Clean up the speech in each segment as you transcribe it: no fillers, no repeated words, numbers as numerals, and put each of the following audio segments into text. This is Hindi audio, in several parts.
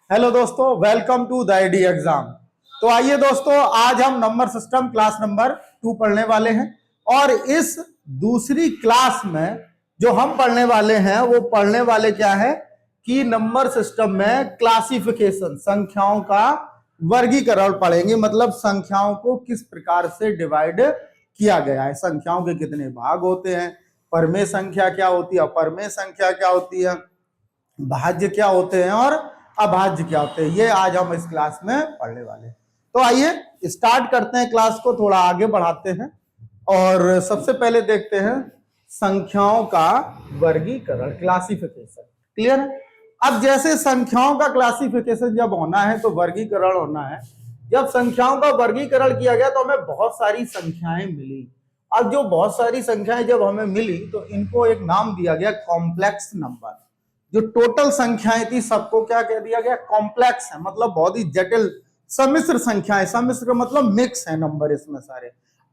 हेलो दोस्तों, welcome to the ID exam. तो आइए दोस्तों, आज हम नंबर सिस्टम क्लास नंबर 2 पढ़ने वाले हैं। और इस दूसरी क्लास में जो हम पढ़ने वाले हैं वो पढ़ने वाले क्या है कि नंबर सिस्टम में क्लासिफिकेशन, संख्याओं का वर्गीकरण पढ़ेंगे। मतलब संख्याओं को किस प्रकार से डिवाइड किया गया है, संख्याओं के कितने भाग होते हैं, परमेय संख्या क्या होती है, अपरमेय संख्या क्या होती है, भाज्य क्या होते हैं और अभाज्य क्या होते हैं, ये आज हम इस क्लास में पढ़ने वाले हैं। तो आइए स्टार्ट करते हैं, क्लास को थोड़ा आगे बढ़ाते हैं और सबसे पहले देखते हैं संख्याओं का वर्गीकरण, क्लासिफिकेशन। क्लियर है? अब जैसे संख्याओं का क्लासिफिकेशन जब होना है तो वर्गीकरण होना है। जब संख्याओं का वर्गीकरण किया गया तो हमें बहुत सारी संख्याएं मिली। अब जो बहुत सारी संख्याएं जब हमें मिली तो इनको एक नाम दिया गया कॉम्प्लेक्स नंबर। जो टोटल संख्याएं थी सबको क्या कह दिया गया, कॉम्प्लेक्स है, मतलब बहुत ही जटिल सम्मिश्र संख्याएं। सम्मिश्र मतलब मिक्स है नंबर इसमें सारे।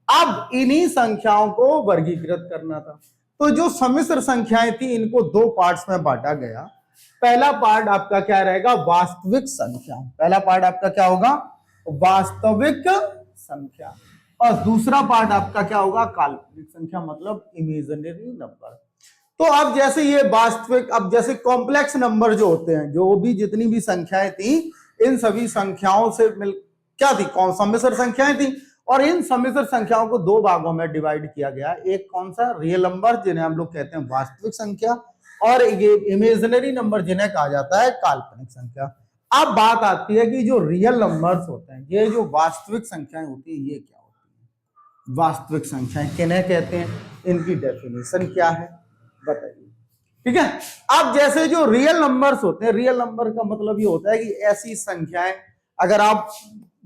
अब इन्हीं संख्याओं को वर्गीकृत करना था। तो जो सम्मिश्र संख्याएं थी इनको दो पार्ट्स में बांटा गया। पहला पार्ट आपका क्या रहेगा, वास्तविक संख्या। पहला पार्ट आपका क्या होगा, वास्तविक संख्या। और दूसरा पार्ट आपका क्या होगा, काल्पनिक संख्या, मतलब इमेजिनरी नंबर। तो अब जैसे ये वास्तविक, अब जैसे कॉम्प्लेक्स नंबर जो होते हैं, जो भी जितनी भी संख्याएं थी, इन सभी संख्याओं से मिल क्या थी, कौन सम्मिश्र संख्याएं थी। और इन सम्मिश्र संख्याओं को दो भागों में डिवाइड किया गया। एक कौन सा, रियल नंबर जिन्हें हम लोग कहते हैं वास्तविक संख्या, और ये इमेजिनरी नंबर जिन्हें कहा जाता है काल्पनिक संख्या। अब बात आती है कि जो रियल नंबर्स होते हैं, ये जो वास्तविक संख्याएं होती है, ये क्या होती है, वास्तविक संख्याएं किन्हें कहते हैं, इनकी डेफिनेशन क्या है बताइए। ठीक है, अब जैसे जो रियल नंबर्स होते हैं, रियल नंबर का मतलब ये होता है कि ऐसी संख्याएं, अगर आप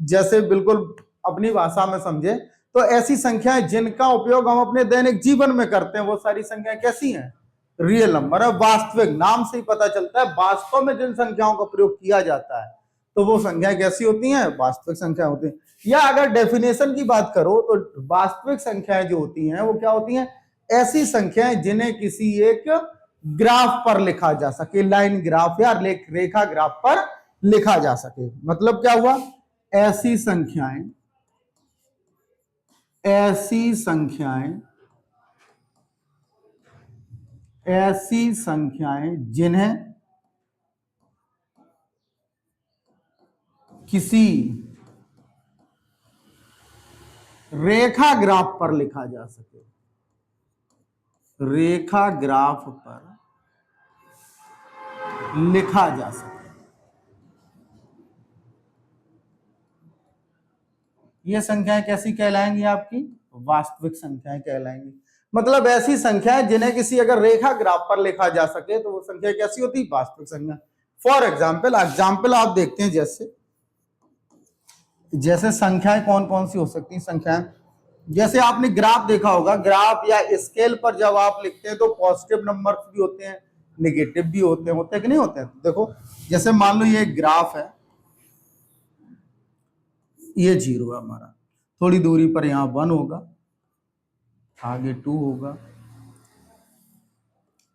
जैसे बिल्कुल अपनी भाषा में समझे तो ऐसी संख्याएं जिनका उपयोग हम अपने दैनिक जीवन में करते हैं, वो सारी संख्याएं कैसी हैं, रियल नंबर है। वास्तविक, नाम से ही पता चलता है वास्तव में जिन संख्याओं का प्रयोग किया जाता है तो वो संख्याएं कैसी होती हैं, वास्तविक संख्या होती है। या अगर डेफिनेशन की बात करो तो वास्तविक संख्याएं जो होती हैं वो क्या होती हैं, ऐसी संख्याएं जिन्हें किसी एक ग्राफ पर लिखा जा सके, लाइन ग्राफ या रेखा ग्राफ पर लिखा जा सके। मतलब क्या हुआ, ऐसी संख्याएं, ऐसी संख्याएं, ऐसी संख्याएं जिन्हें किसी रेखा ग्राफ पर लिखा जा सके, रेखा ग्राफ पर लिखा जा सके, ये संख्याएं कैसी कहलाएंगी, आपकी वास्तविक संख्याएं कहलाएंगी। मतलब ऐसी संख्याएं जिन्हें किसी अगर रेखा ग्राफ पर लिखा जा सके तो वो संख्या कैसी होती, वास्तविक संख्या। फॉर एग्जाम्पल आप देखते हैं, जैसे संख्याएं कौन कौन सी हो सकती हैं संख्याएं, जैसे आपने ग्राफ देखा होगा, ग्राफ या स्केल पर जब आप लिखते हैं तो पॉजिटिव नंबर भी होते हैं, नेगेटिव भी होते हैं कि नहीं होते हैं। देखो जैसे मान लो ये ग्राफ है, ये 0 है हमारा, थोड़ी दूरी पर यहाँ 1 होगा, आगे 2 होगा,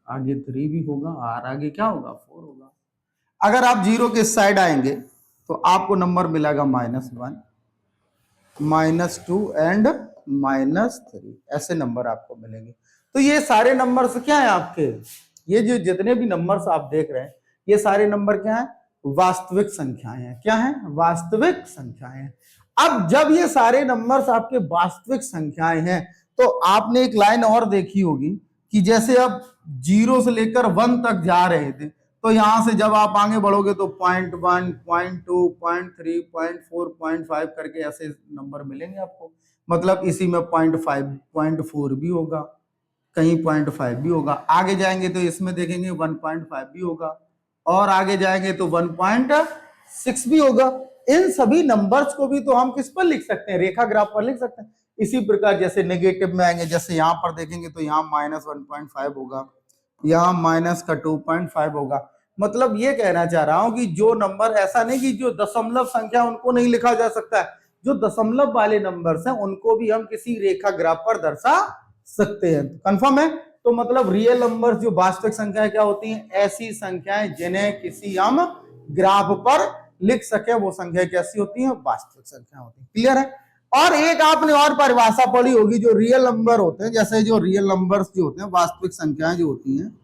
आगे 3 भी होगा, और आगे क्या होगा, 4 होगा। अगर आप 0 के साइड आएंगे तो आपको नंबर मिलेगा -1, -2 एंड -3, ऐसे नंबर आपको मिलेंगे। तो ये सारे नंबर्स क्या है आपके, ये जो जितने भी नंबर्स आप देख रहे हैं ये सारे नंबर क्या है, वास्तविक संख्याएं हैं। क्या है, वास्तविक संख्याएं हैं। अब जब ये सारे नंबर्स आपके वास्तविक संख्याएं हैं तो आपने एक लाइन और देखी होगी कि जैसे अब 0 से लेकर 1 तक जा रहे थे, तो यहां से जब आप आगे बढ़ोगे तो 0.1, 0.2, 0.3, 0.4, 0.5 करके ऐसे नंबर मिलेंगे आपको। मतलब इसी में 0.5, 0.4 भी होगा, कहीं 0.5 भी होगा। आगे जाएंगे तो इसमें देखेंगे 1.5 भी होगा, और आगे जाएंगे तो 1.6 भी होगा। इन सभी नंबर्स को भी तो हम किस पर लिख सकते हैं, रेखा ग्राफ पर लिख सकते हैं। इसी प्रकार जैसे नेगेटिव में आएंगे, जैसे यहाँ पर देखेंगे तो यहाँ -1.5 होगा, यहाँ -2.5 होगा। मतलब ये कहना चाह रहा हूं कि जो नंबर, ऐसा नहीं कि जो दशमलव संख्या उनको नहीं लिखा जा सकता है, जो दशमलव वाले नंबर्स हैं उनको भी हम किसी रेखा ग्राफ पर दर्शा सकते हैं। कंफर्म है? तो मतलब रियल नंबर्स जो वास्तविक संख्याएं क्या होती हैं, ऐसी संख्याएं जिन्हें किसी हम ग्राफ पर लिख सके वो संख्या कैसी होती है, वास्तविक संख्या होती है। क्लियर है। और एक आपने और परिभाषा पढ़ी होगी, जो रियल नंबर होते हैं, जैसे जो रियल नंबर्स जो होते हैं, वास्तविक संख्याएं जो होती हैं,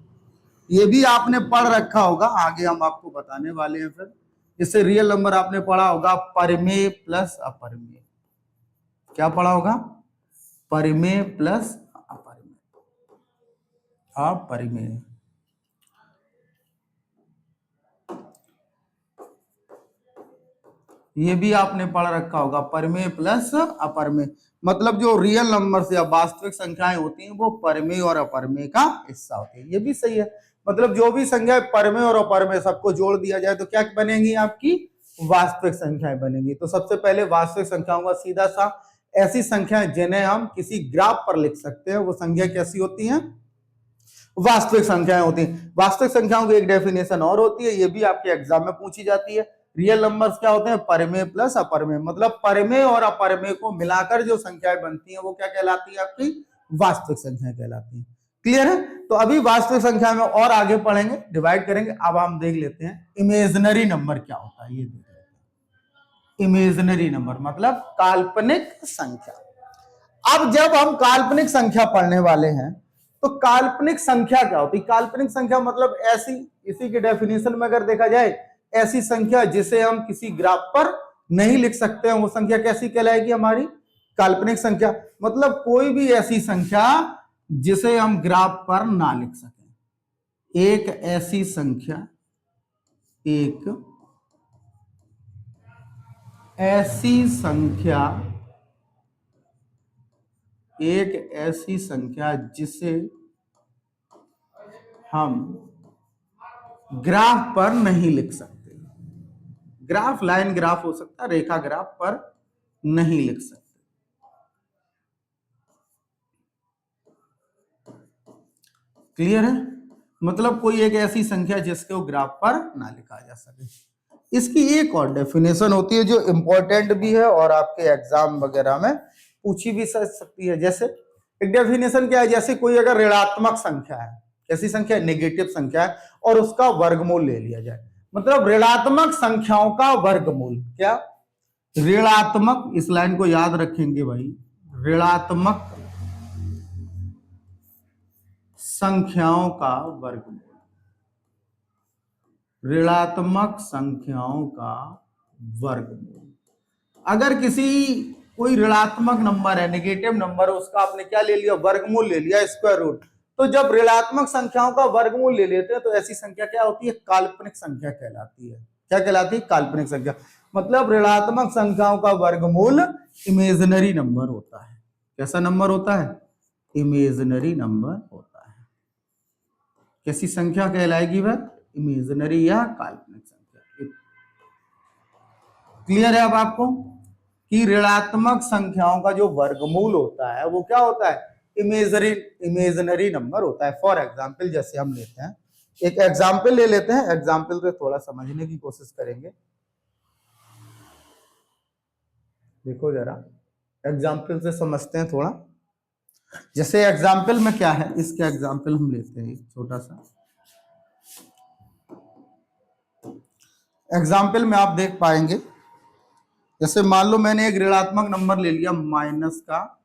ये भी आपने पढ़ रखा होगा, आगे हम आपको बताने वाले हैं। फिर इससे रियल नंबर आपने पढ़ा होगा परिमेय प्लस अपरिमेय। क्या पढ़ा होगा, परिमेय प्लस अपरिमेय, अपरिमेय। ये भी आपने पढ़ रखा होगा, परिमेय प्लस अपरिमेय। मतलब जो रियल नंबर या वास्तविक संख्याएं होती हैं वो परिमेय और अपरिमेय का हिस्सा होती है। ये भी सही है। मतलब जो भी संख्या परिमेय और अपरिमेय सबको जोड़ दिया जाए तो क्या बनेंगी, आपकी वास्तविक संख्याएं बनेंगी। तो सबसे पहले वास्तविक संख्याओं का सीधा सा, ऐसी संख्याएं जिन्हें हम किसी ग्राफ पर लिख सकते हैं वो संख्या कैसी होती है, वास्तविक संख्याएं होती हैं। वास्तविक संख्याओं की एक डेफिनेशन और होती है, ये भी आपके एग्जाम में पूछी जाती है। रियल नंबर्स क्या होते हैं, परिमेय प्लस अपरिमेय। मतलब परिमेय और अपरिमेय को मिलाकर जो संख्याएं बनती हैं वो क्या कहलाती है, आपकी वास्तविक संख्याएं कहलाती हैं। क्लियर है। तो अभी वास्तविक संख्या में और आगे पढ़ेंगे, डिवाइड करेंगे। अब हम देख लेते हैं इमेजिनरी नंबर क्या होता है। ये देख लेते हैं इमेजिनरी नंबर मतलब काल्पनिक संख्या। अब जब हम काल्पनिक संख्या पढ़ने वाले हैं तो काल्पनिक संख्या क्या होती है, काल्पनिक संख्या मतलब ऐसी, इसी के डेफिनेशन में अगर देखा जाए, ऐसी संख्या जिसे हम किसी ग्राफ पर नहीं लिख सकते हैं वो संख्या कैसी कहलाएगी, हमारी काल्पनिक संख्या। मतलब कोई भी ऐसी संख्या जिसे हम ग्राफ पर ना लिख सकें। एक ऐसी संख्या, एक ऐसी संख्या, एक ऐसी संख्या जिसे हम ग्राफ पर नहीं लिख सकते। ग्राफ लाइन ग्राफ हो सकता है, रेखा ग्राफ पर नहीं लिख सकते। क्लियर है। मतलब कोई एक ऐसी संख्या जिसको ग्राफ पर ना लिखा जा सके। इसकी एक और डेफिनेशन होती है जो इंपॉर्टेंट भी है और आपके एग्जाम वगैरह में पूछी भी सकती है। जैसे एक डेफिनेशन क्या है, जैसे कोई अगर ऋणात्मक संख्या है, कैसी संख्या है, नेगेटिव संख्या है, और उसका वर्गमूल ले लिया जाए। मतलब ऋणात्मक संख्याओं का वर्गमूल, क्या ऋणात्मक, इस लाइन को याद रखेंगे भाई, ऋणात्मक संख्याओं का वर्गमूल, ऋणात्मक संख्याओं का वर्गमूल। अगर किसी कोई ऋणात्मक नंबर है, नेगेटिव नंबर है, उसका आपने क्या ले लिया, वर्गमूल ले लिया, स्क्वायर रूट। तो जब ऋणात्मक संख्याओं का वर्गमूल ले लेते हैं तो ऐसी संख्या क्या होती है, काल्पनिक संख्या कहलाती है। क्या कहलाती है, काल्पनिक संख्या। मतलब ऋणात्मक संख्याओं का वर्गमूल इमेजिनरी नंबर होता है। कैसा नंबर होता है, इमेजिनरी नंबर होता है। कैसी संख्या कहलाएगी वह, इमेजिनरी या काल्पनिक संख्या। क्लियर है अब आपको कि ऋणात्मक संख्याओं का जो वर्गमूल होता है वो क्या होता है, इमेजिनरी नंबर होता है। फॉर एग्जाम्पल जैसे हम लेते हैं, एक एग्जाम्पल ले लेते हैं, एग्जाम्पल से थोड़ा समझने की कोशिश करेंगे। देखो जरा एग्जाम्पल से समझते हैं थोड़ा। जैसे एग्जाम्पल में क्या है, इसके एग्जाम्पल हम लेते हैं छोटा सा एग्जाम्पल में आप देख पाएंगे। जैसे मान लो मैंने एक ऋणात्मक नंबर ले लिया -16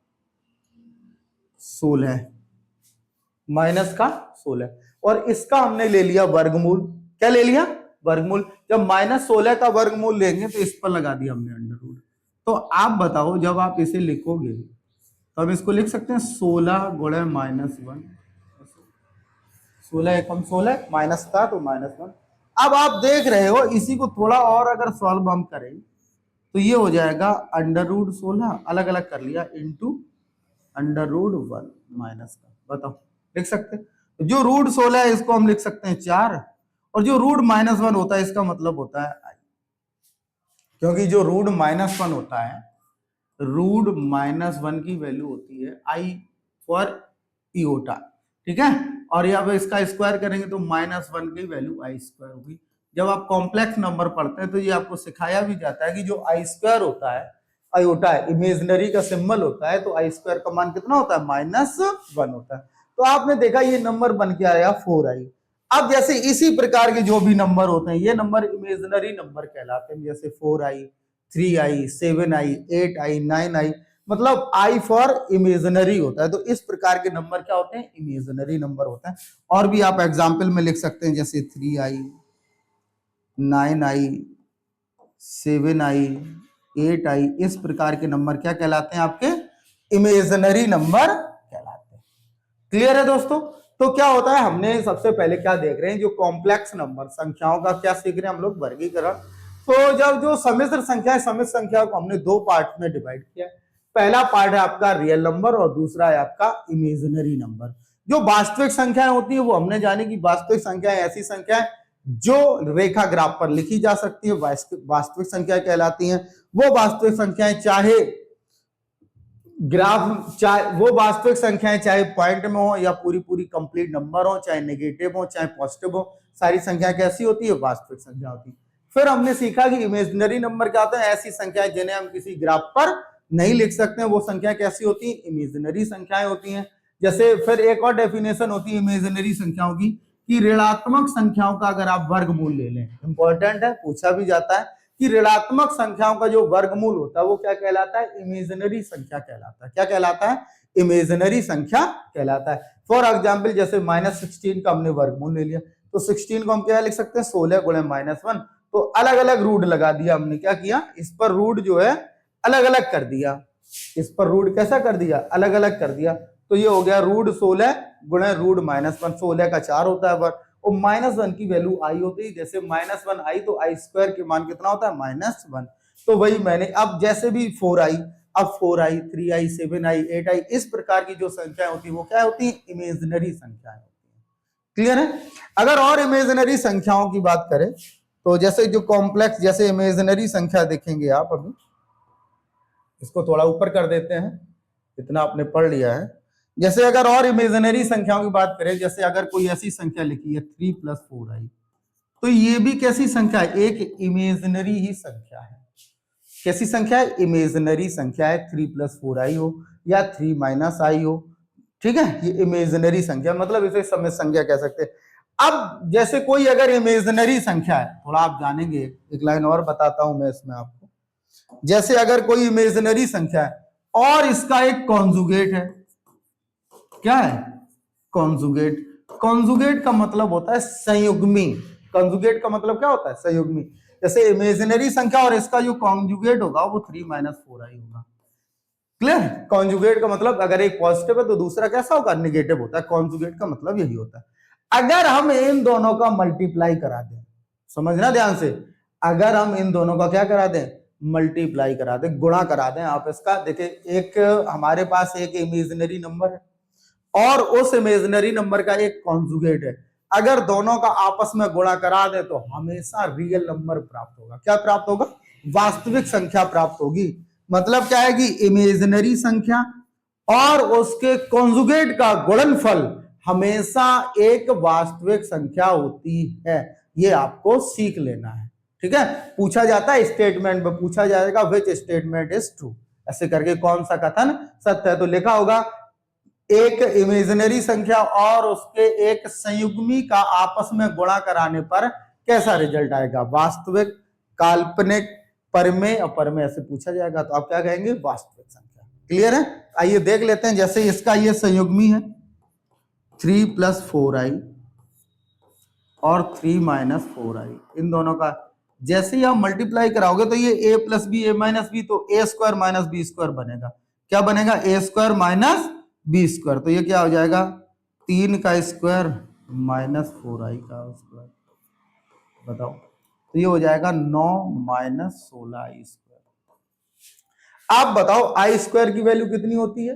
और इसका हमने ले लिया वर्गमूल। क्या ले लिया, वर्गमूल। जब -16 का वर्गमूल लेंगे तो इस पर लगा दिया हमने अंडर रूट। तो आप बताओ जब आप इसे लिखोगे तो हम इसको लिख सकते हैं 16 गुणे -1, 16 एकम 16 माइनस था तो -1। अब आप देख रहे हो इसी को थोड़ा और अगर सॉल्व हम करें तो ये हो जाएगा √16, अलग अलग कर लिया, इंटू √1 माइनस का। बताओ लिख सकते हैं। जो √16 है इसको हम लिख सकते हैं 4, और जो √-1 होता है इसका मतलब होता है i, क्योंकि जो √-1 होता है, √-1 की वैल्यू होती है i फॉर इयोटा, ठीक है। और यहाँ पे इसका स्क्वायर करेंगे तो -1 की वैल्यू i² होगी। जब आप कॉम्प्लेक्स नंबर पढ़ते हैं तो ये आपको सिखाया भी जाता है कि जो i² होता है, आयोटा है, इमेजिनरी का सिंबल होता है, तो i² का मान कितना होता है, -1 होता है। तो आपने देखा ये नंबर बन के आया 4i। अब जैसे इसी प्रकार के जो भी नंबर होते हैं ये नंबर इमेजिनरी नंबर कहलाते हैं, जैसे 4i, 3i, 7i, 8i, 9i, मतलब i फॉर इमेजिनरी होता है। तो इस प्रकार के नंबर क्या होते हैं, इमेजिनरी नंबर होते हैं। और भी आप एग्जाम्पल में लिख सकते हैं, जैसे 3i, 9i, 7i, 8i, इस प्रकार के नंबर क्या कहलाते हैं, आपके इमेजिनरी नंबर कहलाते हैं। क्लियर है दोस्तों। तो क्या होता है, हमने सबसे पहले क्या देख रहे हैं, जो कॉम्प्लेक्स नंबर संख्याओं का क्या सीख रहे हैं हम लोग, वर्गीकरण। तो जब जो सम्मिश्र संख्या है, सम्मिश्र संख्या को हमने दो पार्ट में डिवाइड किया। पहला पार्ट है आपका रियल नंबर और दूसरा है आपका इमेजिनरी नंबर। जो वास्तविक संख्याएं होती है वो हमने जानी कि वास्तविक संख्याएं ऐसी संख्याएं जो रेखा ग्राफ पर लिखी जा सकती है, वास्तविक संख्या कहलाती हैं। वो वास्तविक संख्याएं चाहे ग्राफ, चाहे वो वास्तविक संख्याएं चाहे पॉइंट में हो या पूरी पूरी कंप्लीट नंबर हो, चाहे नेगेटिव हो चाहे पॉजिटिव हो, सारी संख्याएं कैसी होती है, वास्तविक संख्या होती है। फिर हमने सीखा कि इमेजिनरी नंबर क्या होता है, ऐसी संख्याएं जिन्हें हम किसी ग्राफ पर नहीं लिख सकते हैं, वो संख्या कैसी होती है, इमेजिनरी संख्याएं होती हैं। जैसे फिर एक और डेफिनेशन होती है इमेजिनरी संख्याओं की, कि ऋणात्मक संख्याओं का अगर आप वर्गमूल ले लें, इंपॉर्टेंट है, पूछा भी जाता है कि ऋणात्मक संख्याओं का जो वर्गमूल होता है वो क्या कहलाता है, इमेजिनरी संख्या कहलाता है। क्या कहलाता है, इमेजिनरी संख्या कहलाता है। फॉर एग्जाम्पल जैसे -16 का हमने वर्गमूल ले लिया, तो 16 को हम क्या लिख सकते हैं, 16 गुणे -1। तो अलग अलग रूट लगा दिया हमने, क्या किया, इस पर रूट जो है अलग अलग कर दिया, इस पर रूट कैसा कर दिया, अलग अलग कर दिया। तो ये हो गया रूट 16 गुणे रूट -1, 16 का 4 होता है वर्ग, और -1 की वैल्यू आई होती है। जैसे -1 आई तो आई स्क्वायर के मान कितना होता है, -1। तो वही मैंने अब जैसे भी 4i, अब 4i, 3i, 7i, 8i, इस प्रकार की जो संख्याएं होती है वो क्या होती है, इमेजिनरी संख्याएं होती है। क्लियर है। अगर और इमेजिनरी संख्याओं की बात करें तो जैसे जो कॉम्प्लेक्स, जैसे इमेजिनरी संख्या देखेंगे आप, अभी इसको थोड़ा ऊपर कर देते हैं, इतना आपने पढ़ लिया है। जैसे अगर और इमेजिनरी संख्याओं की बात करें, जैसे अगर कोई ऐसी संख्या लिखी है 3 + 4i, तो ये भी कैसी संख्या है, एक इमेजिनरी ही संख्या है। कैसी संख्या है, इमेजिनरी संख्या है, 3 + 4i हो या 3 - i हो, ठीक है, ये इमेजिनरी संख्या, मतलब इसे सम्मिश्र संख्या कह सकते हैं। अब जैसे कोई अगर इमेजिनरी संख्या है, थोड़ा आप जानेंगे, एक लाइन और बताता हूं मैं इसमें आपको। जैसे अगर कोई इमेजिनरी संख्या है और इसका एक कॉन्जुगेट है, क्या है, कॉन्जुगेट। कॉन्जुगेट का मतलब होता है संयुग्मी। कॉन्जुगेट का मतलब क्या होता है, संयुग्मी। जैसे इमेजिनरी संख्या और इसका जो कॉन्जुगेट होगा वो 3 - 4i होगा। क्लियर। कॉन्जुगेट का मतलब अगर एक पॉजिटिव है तो दूसरा कैसा होगा, निगेटिव होता है। कॉन्जुगेट का मतलब यही होता है। अगर हम इन दोनों का मल्टीप्लाई करा दें, समझना ध्यान से, अगर हम इन दोनों का क्या करा दें, मल्टीप्लाई करा दें, गुणा करा दें आप इसका, देखिए एक हमारे पास एक इमेजिनरी नंबर है और उस इमेजिनरी नंबर का एक कॉन्जुगेट है, अगर दोनों का आपस में गुणा करा दे तो हमेशा रियल नंबर प्राप्त होगा। क्या प्राप्त होगा, वास्तविक संख्या प्राप्त होगी। मतलब क्या है कि इमेजिनरी संख्या और उसके कॉन्जुगेट का गुणनफल हमेशा एक वास्तविक संख्या होती है। ये आपको सीख लेना है, ठीक है। पूछा जाता है स्टेटमेंट में, पूछा जाएगा विच स्टेटमेंट इज ट्रू, ऐसे करके कौन सा कथन सत्य है, तो लिखा होगा एक इमेजिनरी संख्या और उसके एक संयुग्मी का आपस में गुणा कराने पर कैसा रिजल्ट आएगा, वास्तविक, काल्पनिक, परमेय, अपरमेय, ऐसे पूछा जाएगा तो आप क्या कहेंगे, वास्तविक संख्या। क्लियर है। आइए देख लेते हैं, जैसे इसका ये संयुग्मी है 3 + 4i और 3 - 4i, इन दोनों का जैसे ही आप मल्टीप्लाई कराओगे तो ये a + b, a - b, तो a² - b² बनेगा। क्या बनेगा, a² - b²। तो ये क्या हो जाएगा, 3 का स्क्वायर - 4i का स्क्वायर, बताओ, तो ये हो जाएगा 9 - 16i²। आप बताओ i² की वैल्यू कितनी होती है,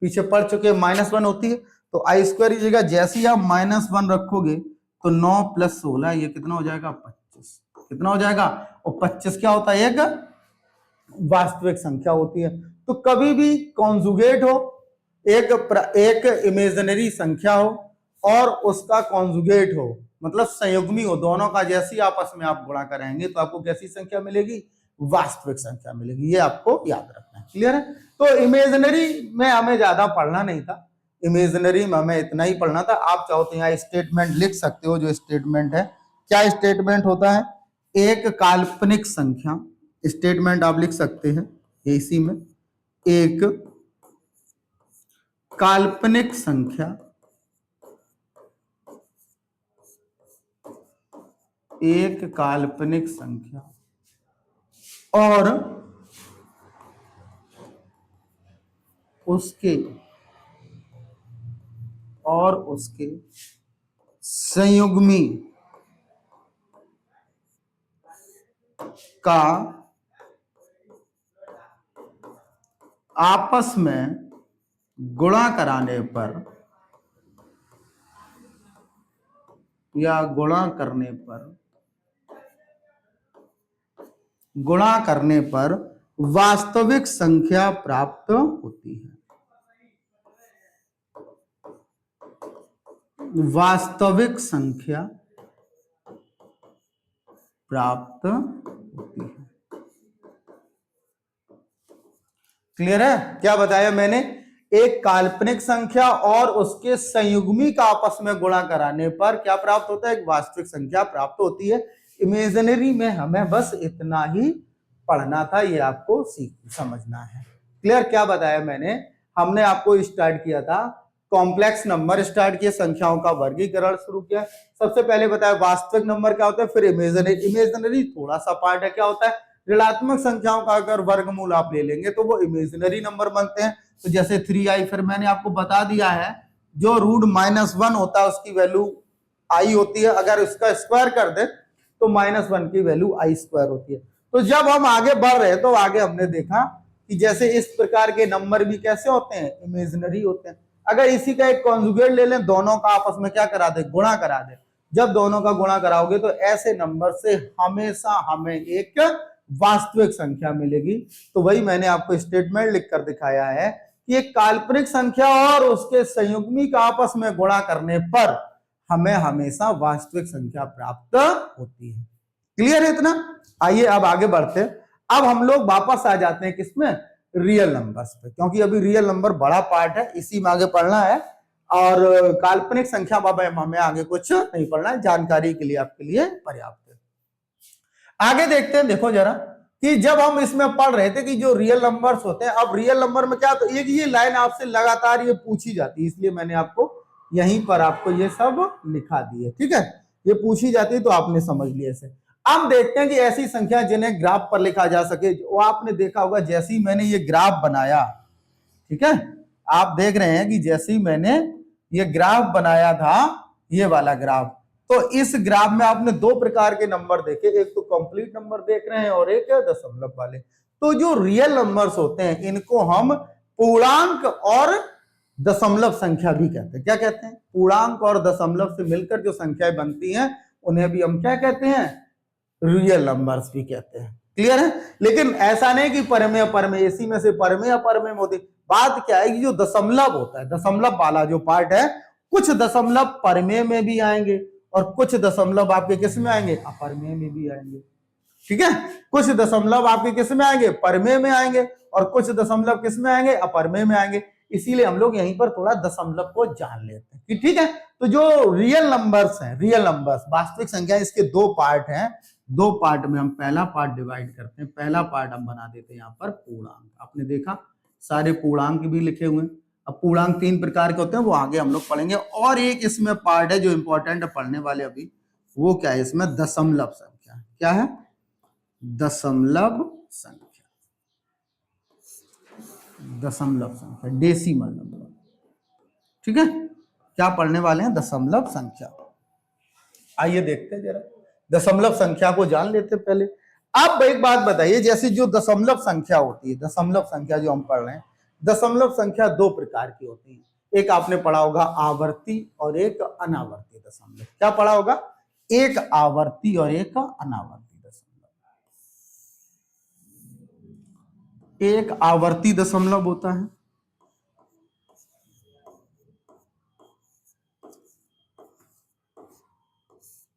पीछे पढ़ चुके, -1 होती है। तो i² की जगह जैसे ही आप -1 रखोगे तो 9 + 16, ये कितना हो जाएगा, 25। कितना हो जाएगा, और 25 क्या होता है, एक वास्तविक संख्या होती है। तो कभी भी कॉन्जुगेट हो, एक इमेजिनरी संख्या हो और उसका कॉन्जुगेट हो, मतलब संयुग्मी हो, दोनों का जैसे ही आपस में आप गुणा करेंगे तो आपको कैसी संख्या मिलेगी, वास्तविक संख्या मिलेगी। ये आपको याद रखना है। क्लियर है। तो इमेजिनरी में हमें ज्यादा पढ़ना नहीं था, इमेजिनरी में हमें इतना ही पढ़ना था। आप चाहो तो यहाँ स्टेटमेंट लिख सकते हो। जो स्टेटमेंट है, क्या स्टेटमेंट होता है? एक काल्पनिक संख्या, स्टेटमेंट आप लिख सकते हैं इसी में, एक काल्पनिक संख्या, एक काल्पनिक संख्या और उसके संयुग्मी का आपस में गुणा कराने पर या गुणा करने पर वास्तविक संख्या प्राप्त होती है। वास्तविक संख्या प्राप्त होती है। क्लियर है? क्या बताया मैंने? एक काल्पनिक संख्या और उसके संयुग्मी का आपस में गुणा कराने पर क्या प्राप्त होता है? एक वास्तविक संख्या प्राप्त होती है। इमेजिनरी में हमें बस इतना ही पढ़ना था, ये आपको समझना है। क्लियर? क्या बताया मैंने? हमने आपको स्टार्ट किया था कॉम्प्लेक्स नंबर, स्टार्ट किया, संख्याओं का वर्गीकरण शुरू किया। सबसे पहले बताया वास्तविक नंबर क्या होता है, फिर इमेजिनरी थोड़ा सा पार्ट है, क्या होता है? ऋणात्मक संख्याओं का अगर वर्गमूल आप ले लेंगे तो वो इमेजिनरी नंबर बनते हैं। तो जैसे 3i, फिर मैंने आपको बता दिया है जो रूट -1 होता है उसकी वैल्यू i होती है, अगर उसका स्क्वायर कर दे तो -1 की वैल्यू i² होती है। तो जब हम आगे बढ़ रहे हैं तो आगे हमने देखा कि जैसे इस प्रकार के नंबर भी कैसे होते हैं? इमेजिनरी होते हैं। अगर इसी का एक कॉन्जुगेट ले लें, दोनों का आपस में क्या करा दे? गुणा करा दे। जब दोनों का गुणा कराओगे तो ऐसे नंबर से हमेशा हमें एक वास्तविक संख्या मिलेगी। तो वही मैंने आपको स्टेटमेंट लिखकर दिखाया है कि एक काल्पनिक संख्या और उसके संयुग्मी का आपस में गुणा करने पर हमें हमेशा वास्तविक संख्या प्राप्त होती है। क्लियर है इतना? आइए अब आगे बढ़ते हैं। अब हम लोग वापस आ जाते हैं किसमें? रियल नंबर्स पे, क्योंकि अभी रियल नंबर बड़ा पार्ट है, इसी में आगे पढ़ना है। और काल्पनिक संख्या बाबा हमें आगे कुछ नहीं पढ़ना है, जानकारी के लिए आपके लिए पर्याप्त है। आगे देखते हैं, देखो जरा कि जब हम इसमें पढ़ रहे थे कि जो रियल नंबर्स होते हैं, अब रियल नंबर में क्या, तो एक ये लाइन आपसे लगातार ये पूछी जाती है, इसलिए मैंने आपको यहीं पर आपको ये सब लिखा दिए। ठीक है, ये पूछी जाती है तो आपने समझ लिया इसे। अब देखते हैं कि ऐसी संख्या जिन्हें ग्राफ पर लिखा जा सके। वो आपने देखा होगा जैसे ही मैंने ये ग्राफ बनाया, ठीक है, आप देख रहे हैं कि जैसे ही मैंने ये ग्राफ बनाया था, ये वाला ग्राफ, तो इस ग्राफ में आपने दो प्रकार के नंबर देखे, एक तो कंप्लीट नंबर देख रहे हैं और एक दशमलव वाले। तो जो रियल नंबर्स होते हैं इनको हम पूर्णांक और दशमलव संख्या भी कहते हैं। क्या कहते हैं? पूर्णांक और दशमलव से मिलकर जो संख्याएं बनती हैं उन्हें भी हम क्या कहते हैं? रियल नंबर्स भी कहते हैं। क्लियर है? लेकिन ऐसा नहीं कि परमेय परमेय, इसी में से परमेय अपरमेय होती। बात क्या है कि जो दशमलव होता है, दशमलव वाला जो पार्ट है, कुछ दशमलव परमेय में भी आएंगे और कुछ दशमलव आपके किस में आएंगे? अपरमेय में भी आएंगे। ठीक है, कुछ दशमलव आपके किस में आएंगे? परमेय में आएंगे और कुछ दशमलव किस में आएंगे? अपरमेय में आएंगे। इसीलिए हम लोग यहीं पर थोड़ा दशमलव को जान लेते हैं कि ठीक है। तो जो रियल नंबर्स हैं, रियल नंबर्स वास्तविक संख्या, इसके दो पार्ट हैं। दो पार्ट में हम पहला पार्ट डिवाइड करते हैं। पहला पार्ट हम बना देते हैं यहाँ पर पूर्णांक। आपने देखा सारे पूर्णांक भी लिखे हुए हैं। अब पूर्णांक 3 प्रकार के होते हैं, वो आगे हम लोग पढ़ेंगे। और एक इसमें पार्ट है जो इंपॉर्टेंट है पढ़ने वाले अभी, वो क्या है? इसमें दशमलव संख्या। क्या है? दशमलव संख्या, दशमलव संख्या, डेसिमल नंबर। ठीक है, क्या पढ़ने वाले हैं? दशमलव संख्या। आइए देखते हैं जरा, दशमलव संख्या को जान लेते हैं पहले। अब एक बात बताइए, जैसे जो दशमलव संख्या होती है, दशमलव संख्या जो हम पढ़ रहे हैं, दशमलव संख्या दो प्रकार की होती है। एक आपने पढ़ा होगा आवर्ती और एक अनावर्ती दशमलव। क्या पढ़ा होगा? एक आवर्ती और एक अनावर्ती दशमलव। एक आवर्ती दशमलव होता है,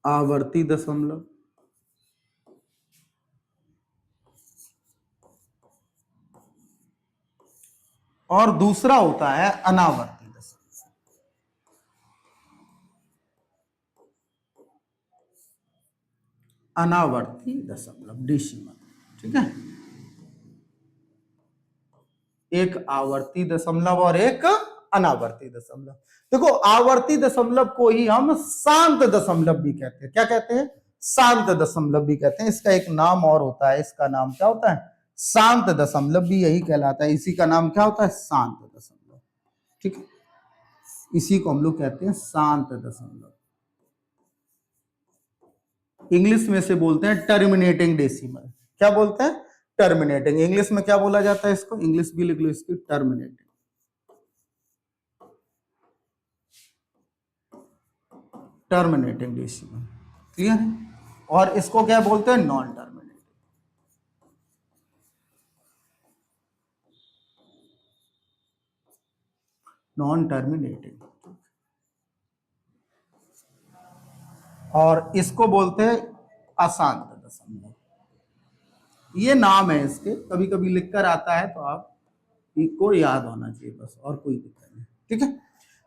आवर्ती दशमलव, और दूसरा होता है अनावर्ती दशमलव। अनावर्ती दशमलव डेसिमल, ठीक है। एक आवर्ती दशमलव और एक अनावर्ती दशमलव। देखो आवर्ती दशमलव को ही हम शांत दशमलव भी कहते हैं। क्या कहते हैं? शांत दशमलव भी कहते हैं। इसका एक नाम और होता है, इसका नाम क्या होता है? शांत दशमलव भी यही कहलाता है। इसी का नाम क्या होता है? शांत दशमलव, ठीक है। इसी को हम लोग कहते हैं शांत दशमलव। इंग्लिश में से बोलते हैं टर्मिनेटिंग डेसिमल। क्या बोलते हैं? टर्मिनेटिंग। इंग्लिश में क्या बोला जाता है इसको? इंग्लिश भी लिख लो इसकी, टर्मिनेटिंग। टर्मिनेटिंग डेसिमल, क्लियर है। और इसको क्या बोलते हैं? Non terminating. Non terminating. और इसको बोलते हैं अशांत दशमलव। ये नाम है इसके, कभी कभी लिखकर आता है तो आप को याद होना चाहिए बस, और कोई दिक्कत नहीं, ठीक है।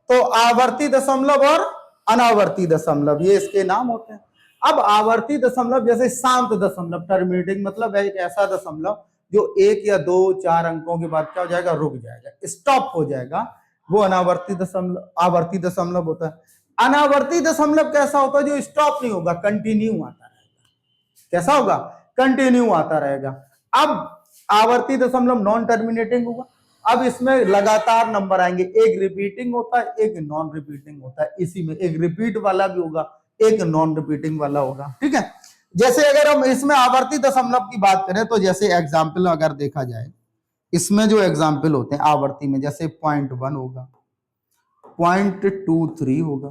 तो आवर्ती दशमलव और अनावर्ती दशमलव ये इसके नाम होते हैं। अब आवर्ती दशमलव जैसे शांत दशमलव, टर्मिनेटिंग मतलब है एक ऐसा दशमलव जो एक या दो चार अंकों के बाद क्या हो जाएगा? रुक जाएगा, स्टॉप हो जाएगा, वो अनावर्ती दशमलव आवर्ती दशमलव होता है। अनावर्ती दशमलव कैसा होता है? जो स्टॉप नहीं होगा, कंटिन्यू आता रहेगा। कैसा होगा? कंटिन्यू आता रहेगा। अब आवर्ती दशमलव नॉन टर्मिनेटिंग होगा। अब इसमें लगातार नंबर आएंगे, एक रिपीटिंग होता है, एक नॉन रिपीटिंग होता है। इसी में एक रिपीट वाला भी होगा, एक नॉन रिपीटिंग वाला होगा, ठीक है। जैसे अगर हम इसमें आवर्ती दशमलव की बात करें तो जैसे एग्जाम्पल अगर देखा जाए, इसमें जो एग्जाम्पल होते हैं आवर्ती में, जैसे 0.1 होगा, 0.23 होगा,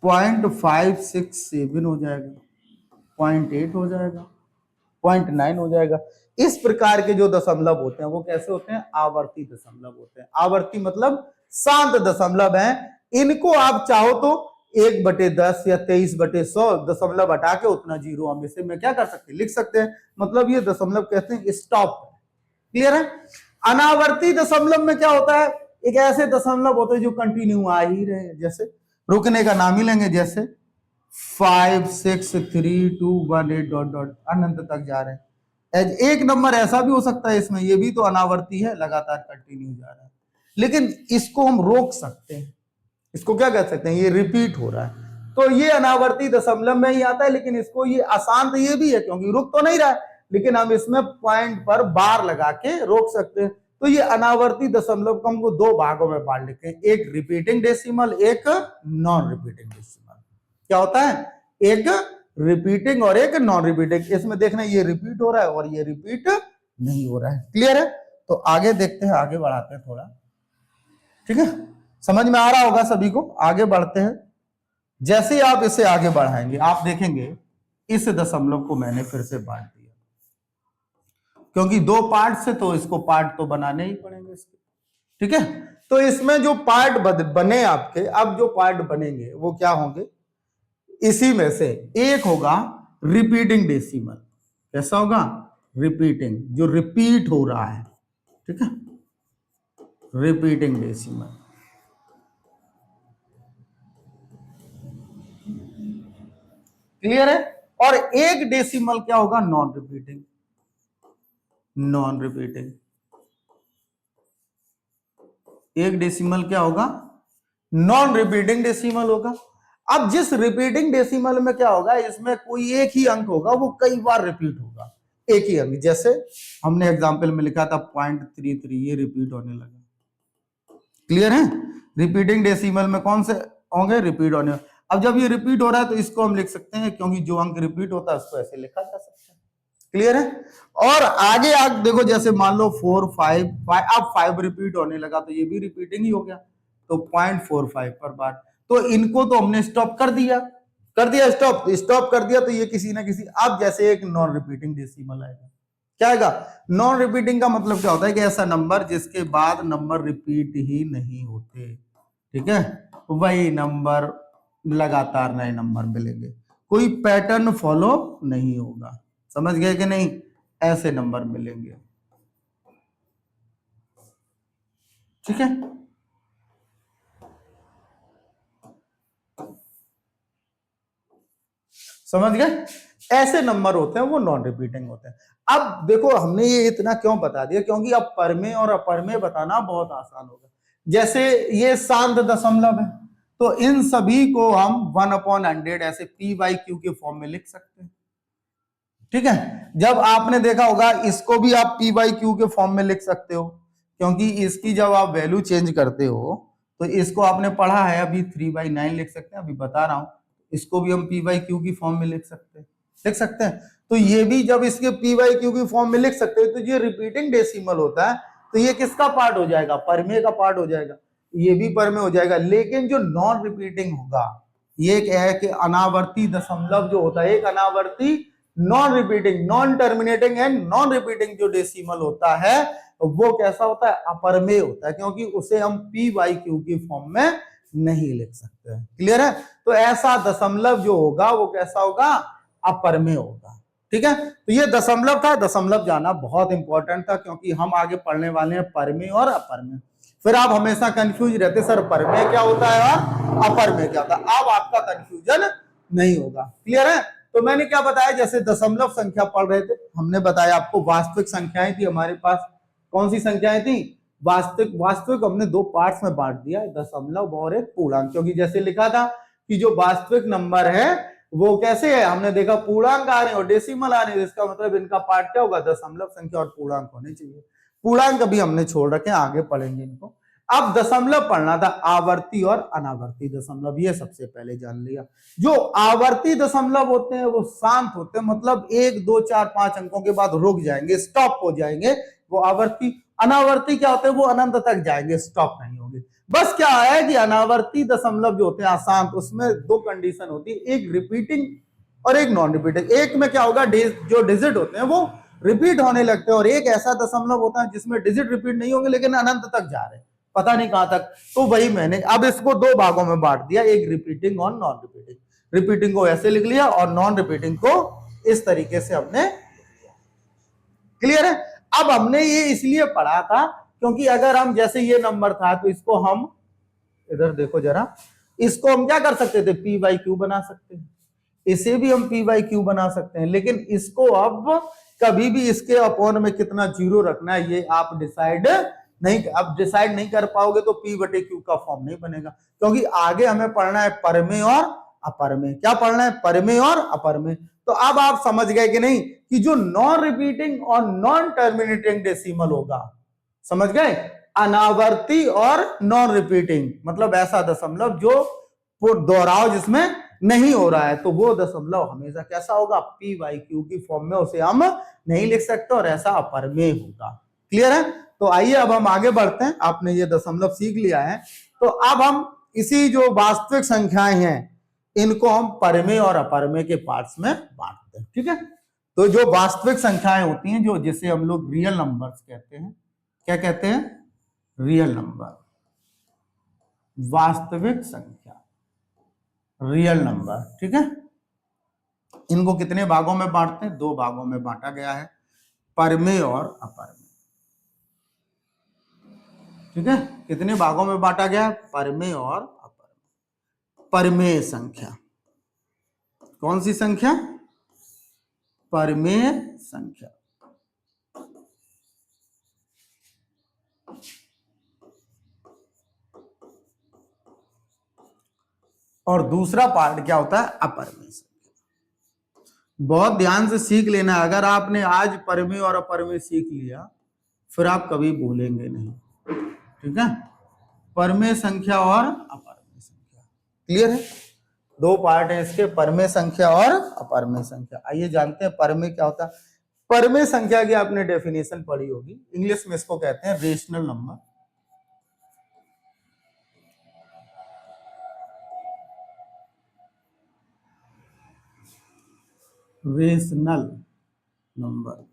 0.567 हो जाएगा, 0.8 हो जाएगा, 0.9 हो जाएगा। इस प्रकार के जो दशमलव होते हैं वो कैसे होते हैं? आवर्ती दशमलव होते हैं। आवर्ती मतलब शांत दशमलव है। इनको आप चाहो तो 1/10 या 23/100 दशमलव हटा के उतना जीरो हम इसे में क्या कर सकते हैं? लिख सकते हैं। मतलब ये दशमलव कहते हैं स्टॉप। क्लियर है। अनावर्ती दशमलव में क्या होता है? एक ऐसे दशमलव होते हैं जो कंटिन्यू आ ही रहे हैं, जैसे रुकने का नाम ही लेंगे, जैसे 5 6 3 2 1 8 डॉट डॉट अनंत तक जा रहे हैं। एक नंबर ऐसा भी हो सकता है इसमें, ये भी तो अनावर्ती है, लगातार कंटिन्यू जा रहा है। लेकिन इसको हम रोक सकते हैं, इसको क्या कह सकते हैं? ये रिपीट हो रहा है, तो ये अनावर्ती दशमलव में ही आता है। लेकिन इसको ये अशांत ये भी है, क्योंकि रुक तो नहीं रहा है, लेकिन हम इसमें पॉइंट पर बार लगा के रोक सकते हैं। तो ये अनावर्ती दशमलव को हमको दो भागों में बांट लेते हैं, एक रिपीटिंग डेसिमल, एक नॉन रिपीटिंग डेसिमल। क्या होता है? एक रिपीटिंग और एक नॉन रिपीटिंग। इसमें देखना ये रिपीट हो रहा है और ये रिपीट नहीं हो रहा है। क्लियर है। तो आगे देखते हैं, आगे बढ़ाते हैं थोड़ा, ठीक है। समझ में आ रहा होगा सभी को। आगे बढ़ते हैं। जैसे ही आप इसे आगे बढ़ाएंगे आप देखेंगे इस दशमलव को मैंने फिर से बांट दिया, क्योंकि दो पार्ट से तो इसको पार्ट तो बनाने ही पड़ेंगे इसके, ठीक है। तो इसमें जो पार्ट बने आपके, अब जो पार्ट बनेंगे वो क्या होंगे? इसी में से एक होगा रिपीटिंग डेसिमल। कैसा होगा? रिपीटिंग, जो रिपीट हो रहा है, ठीक है, रिपीटिंग डेसिमल। क्लियर है। और एक डेसिमल क्या होगा? Non repeating. नॉन रिपीटिंग एक डेसिमल क्या होगा? नॉन रिपीटिंग डेसिमल होगा। अब जिस रिपीटिंग डेसिमल में क्या होगा? इसमें कोई एक ही अंक होगा, वो कई बार रिपीट होगा, एक ही अंक। जैसे हमने एग्जांपल में लिखा था 0.33, ये रिपीट होने लगा। क्लियर है। रिपीटिंग डेसिमल में कौन से होंगे? रिपीट होने। अब जब ये रिपीट हो रहा है तो इसको हम लिख सकते हैं, क्योंकि जो अंक रिपीट होता है उसको ऐसे लिखा जा सकता है। क्लियर है। और आगे आप देखो, जैसे मान लो 4 5 5, अब 5 रिपीट होने लगा तो ये भी रिपीटिंग ही हो गया, तो 0.45 पर बार। तो इनको तो हमने स्टॉप कर दिया स्टॉप कर दिया, तो ये किसी ना किसी, अब जैसे एक नॉन रिपीटिंग डेसिमल आएगा। क्या आएगा? नॉन रिपीटिंग का मतलब क्या होता है? कि ऐसा नंबर जिसके बाद नंबर रिपीट ही नहीं होते, ठीक है, वही नंबर लगातार नए नंबर मिलेंगे, कोई पैटर्न फॉलो नहीं होगा। समझ गए कि नहीं? ऐसे नंबर मिलेंगे, ठीक है। समझ गए? ऐसे नंबर होते हैं वो नॉन रिपीटिंग होते हैं। अब देखो हमने ये इतना क्यों बता दिया, क्योंकि अब परमेय और अपरमेय बताना बहुत आसान होगा। जैसे ये शांत दशमलव है, तो इन सभी को हम 1/100 ऐसे p/q के फॉर्म में लिख सकते हैं। ठीक है, जब आपने देखा होगा इसको भी आप p/q के फॉर्म में लिख सकते हो, क्योंकि इसकी जब आप वैल्यू चेंज करते हो तो इसको आपने पढ़ा है, अभी 3/9 लिख सकते हैं, अभी बता रहा हूं, इसको भी हम p/q की फॉर्म में लिख सकते हैं। तो ये भी जब इसके p/q की फॉर्म में लिख सकते हैं, तो ये रिपीटिंग डेसिमल होता है, तो ये किसका पार्ट हो जाएगा? परमेय का पार्ट हो जाएगा, ये भी परमेय हो जाएगा। लेकिन जो नॉन रिपीटिंग होगा, ये है कि अनावर्ती दशमलव जो होता है, एक अनावर्ती non repeating, non terminating and non repeating जो डेसिमल होता है वो कैसा होता है? अपरमेय होता है, क्योंकि उसे हम p/q की फॉर्म में नहीं लिख सकते हैं। क्लियर है? तो ऐसा दशमलव जो होगा वो कैसा होगा? अपरमेय होगा। ठीक है, तो ये दशमलव था, दशमलव जाना बहुत इंपॉर्टेंट था, क्योंकि हम आगे पढ़ने वाले हैं परमेय और अपरमेय। फिर आप हमेशा कंफ्यूज रहते, सर परमेय क्या होता है और अपरमेय क्या होता है। अब आपका कंफ्यूजन नहीं होगा। क्लियर है? तो मैंने क्या बताया, जैसे दशमलव संख्या पढ़ रहे थे, हमने बताया आपको वास्तविक संख्याएं थी हमारे पास। कौन सी संख्याएं थी? वास्तविक हमने दो पार्ट्स में बांट दिया, दशमलव और एक पूर्णांक, क्योंकि जैसे लिखा था कि जो वास्तविक नंबर है वो कैसे है, हमने देखा पूर्णांक आ रहे और डेसिमल आ रहे, इसका मतलब इनका पार्ट क्या होगा? दशमलव संख्या और पूर्णांक होने चाहिए। पूर्णांक अभी हमने छोड़ रखे, आगे पढ़ेंगे इनको। अब दशमलव पढ़ना था, आवर्ती और अनावर्ती दशमलव, ये सबसे पहले जान लिया। जो आवर्ती दशमलव होते हैं वो शांत होते हैं, मतलब 1 2 4 5 अंकों के बाद रुक जाएंगे, स्टॉप हो जाएंगे, वो आवर्ती। अनावर्ती क्या होते हैं? वो अनंत तक जाएंगे, स्टॉप नहीं होंगे। बस क्या है कि अनावर्ती दशमलव जो होते हैं अशांत, उसमें दो कंडीशन होती है, एक रिपीटिंग और एक नॉन रिपीटिंग। एक में क्या होगा, जो डिजिट होते हैं वो रिपीट होने लगते हैं, और एक ऐसा दशमलव होता है जिसमें डिजिट रिपीट नहीं होंगे लेकिन अनंत तक जा रहे हैं, पता नहीं कहां तक। तो वही मैंने अब इसको दो भागों में बांट दिया, एक रिपीटिंग और नॉन रिपीटिंग। रिपीटिंग को ऐसे लिख लिया और नॉन रिपीटिंग को इस तरीके से हमने। क्लियर है? अब हमने ये इसलिए पढ़ा था क्योंकि अगर हम, जैसे ये नंबर था तो इसको हम, इधर देखो जरा, इसको हम क्या कर सकते थे? p/q बना सकते हैं, इसे भी हम p/q बना सकते हैं, लेकिन इसको अब कभी भी इसके अपॉन में कितना जीरो रखना है ये आप डिसाइड नहीं, अब डिसाइड नहीं कर पाओगे तो p/q का फॉर्म नहीं बनेगा, क्योंकि आगे हमें पढ़ना है परमेय और अपरमेय। क्या पढ़ना है? परमेय और अपरमेय। तो अब आप समझ गए कि नहीं कि जो नॉन रिपीटिंग और नॉन टर्मिनेटिंग डेसिमल होगा, समझ गए? अनावर्ती और नॉन रिपीटिंग, मतलब ऐसा दशमलव जो दोहराव जिसमें नहीं हो रहा है, तो वो दशमलव हमेशा कैसा होगा? p/q की फॉर्म में उसे हम नहीं लिख सकते और ऐसा अपरमेय होगा। क्लियर है? तो आइए अब हम आगे बढ़ते हैं, आपने ये दशमलव सीख लिया है, तो अब हम इसी जो वास्तविक संख्याएं हैं इनको हम परमेय और अपरमेय के पार्ट्स में बांटते हैं। ठीक है, तो जो वास्तविक संख्याएं होती हैं, जो जिसे हम लोग रियल नंबर्स कहते हैं, क्या कहते हैं? रियल नंबर, वास्तविक संख्या, रियल नंबर। ठीक है, इनको कितने भागों में बांटते हैं? दो भागों में बांटा गया है, परमेय और अपरमेय। ठीक है, कितने भागों में बांटा गया है? परमेय और अपरमेय। परमेय संख्या, कौन सी संख्या? परमेय संख्या। और दूसरा पार्ट क्या होता है? अपरमेय संख्या। बहुत ध्यान से सीख लेना, अगर आपने आज परमेय और अपरमेय सीख लिया फिर आप कभी भूलेंगे नहीं। ठीक है, परमेय संख्या और अपरमेय संख्या। क्लियर है? दो पार्ट है इसके, परमेय संख्या और अपरमेय संख्या। आइए जानते हैं परमेय क्या होता है। परमेय संख्या की आपने डेफिनेशन पढ़ी होगी, इंग्लिश में इसको कहते हैं रेशनल नंबर। रेशनल नंबर,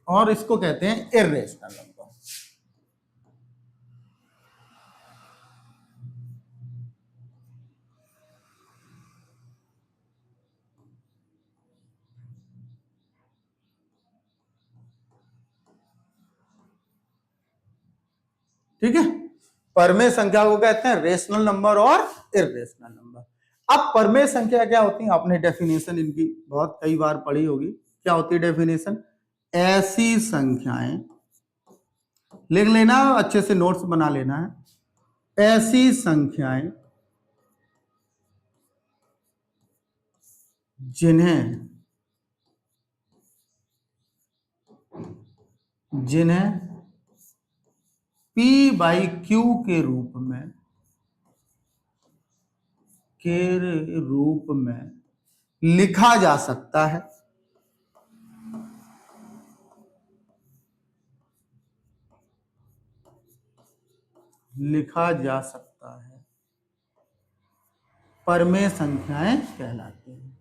और इसको कहते हैं इर्रेशनल नंबर। ठीक है, परमेय संख्या को कहते हैं रेशनल नंबर और इर्रेशनल नंबर। अब परमेय संख्या क्या होती है, आपने डेफिनेशन इनकी बहुत कई बार पढ़ी होगी। क्या होती है डेफिनेशन? ऐसी संख्याएं, लिख लेना, अच्छे से नोट्स बना लेना है। ऐसी संख्याएं जिन्हें P बाई Q के रूप में लिखा जा सकता है। परमेय संख्याएं कहलाती हैं।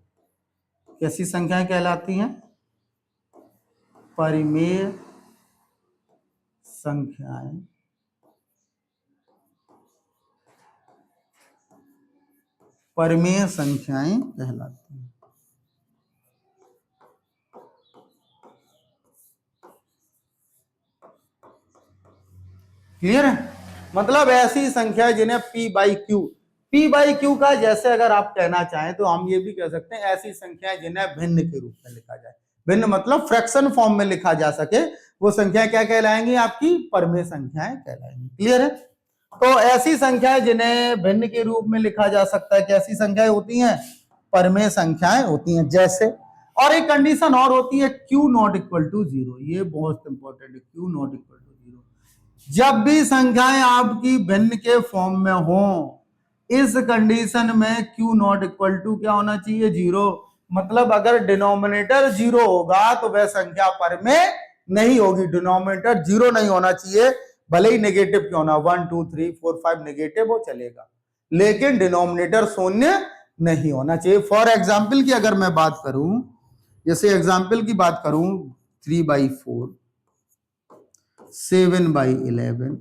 कैसी संख्याएं कहलाती हैं? परिमेय संख्याएं कहलाती हैं। क्लियर है? मतलब ऐसी संख्या जिन्हें P बाई Q का जैसे अगर आप कहना चाहें तो हम ये भी कह सकते हैं ऐसी संख्याएं जिन्हें भिन्न के रूप में लिखा जाए। भिन्न मतलब फ्रैक्शन फॉर्म में लिखा जा सके, वो संख्या क्या कहलाएंगी? आपकी परमेय संख्याएं कहलाएंगी। क्लियर है? तो ऐसी संख्याएं जिन्हें भिन्न के रूप में लिखा जा सकता है, कैसी संख्याएं होती हैं? परमेय संख्याएं होती हैं। जैसे, और एक कंडीशन और होती है Q नॉट इक्वल टू 0। ये बहुत इंपॉर्टेंट है, Q नॉट इक्वल टू 0। जब भी संख्याएं आपकी भिन्न के फॉर्म में हो, इस कंडीशन में Q नॉट इक्वल टू क्या होना चाहिए? 0। मतलब अगर डिनोमिनेटर 0 होगा तो वह संख्या परमेय नहीं होगी। डिनोमिनेटर 0 नहीं होना चाहिए, भले ही नेगेटिव क्यों ना, 1 2 3 4 5 नेगेटिव हो चलेगा, लेकिन डिनोमिनेटर शून्य नहीं होना चाहिए। फॉर एग्जाम्पल की अगर मैं बात करूं, जैसे एग्जाम्पल की बात करूं 3/4, 7/11,